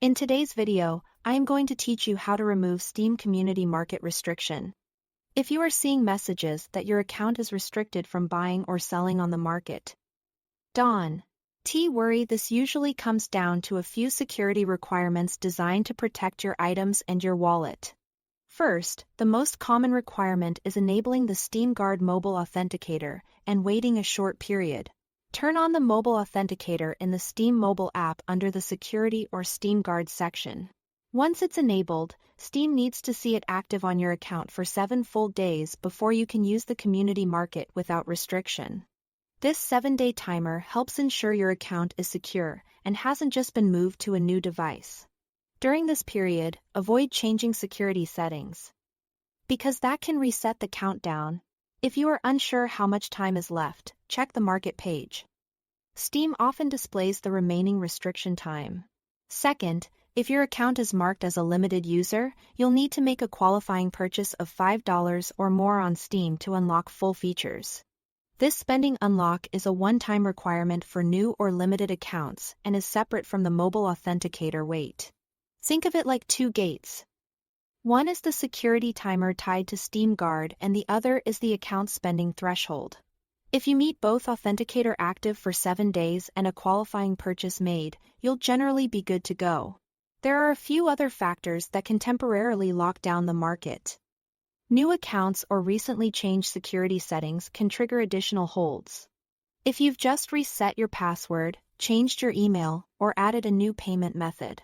In today's video, I am going to teach you how to remove Steam Community Market restriction. If you are seeing messages that your account is restricted from buying or selling on the market, don't worry, this usually comes down to a few security requirements designed to protect your items and your wallet. First, the most common requirement is enabling the Steam Guard mobile authenticator and waiting a short period. Turn on the mobile authenticator in the Steam mobile app under the Security or Steam Guard section. Once it's enabled, Steam needs to see it active on your account for 7 full days before you can use the community market without restriction. This 7-day timer helps ensure your account is secure and hasn't just been moved to a new device. During this period, avoid changing security settings, because that can reset the countdown. If you are unsure how much time is left, check the market page. Steam often displays the remaining restriction time. Second, if your account is marked as a limited user, you'll need to make a qualifying purchase of $5 or more on Steam to unlock full features. This spending unlock is a one-time requirement for new or limited accounts and is separate from the mobile authenticator wait. Think of it like two gates. One is the security timer tied to Steam Guard and the other is the account spending threshold. If you meet both authenticator active for 7 days and a qualifying purchase made, you'll generally be good to go. There are a few other factors that can temporarily lock down the market. New accounts or recently changed security settings can trigger additional holds. If you've just reset your password, changed your email, or added a new payment method,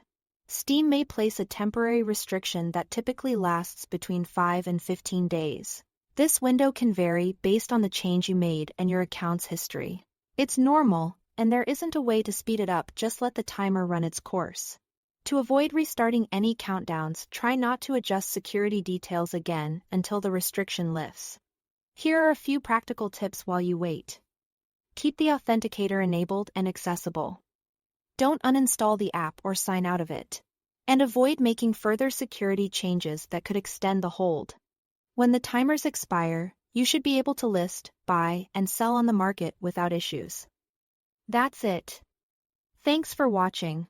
Steam may place a temporary restriction that typically lasts between 5 and 15 days. This window can vary based on the change you made and your account's history. It's normal, and there isn't a way to speed it up, just let the timer run its course. To avoid restarting any countdowns, try not to adjust security details again until the restriction lifts. Here are a few practical tips while you wait. Keep the authenticator enabled and accessible. Don't uninstall the app or sign out of it. And avoid making further security changes that could extend the hold. When the timers expire, you should be able to list, buy, and sell on the market without issues. That's it. Thanks for watching.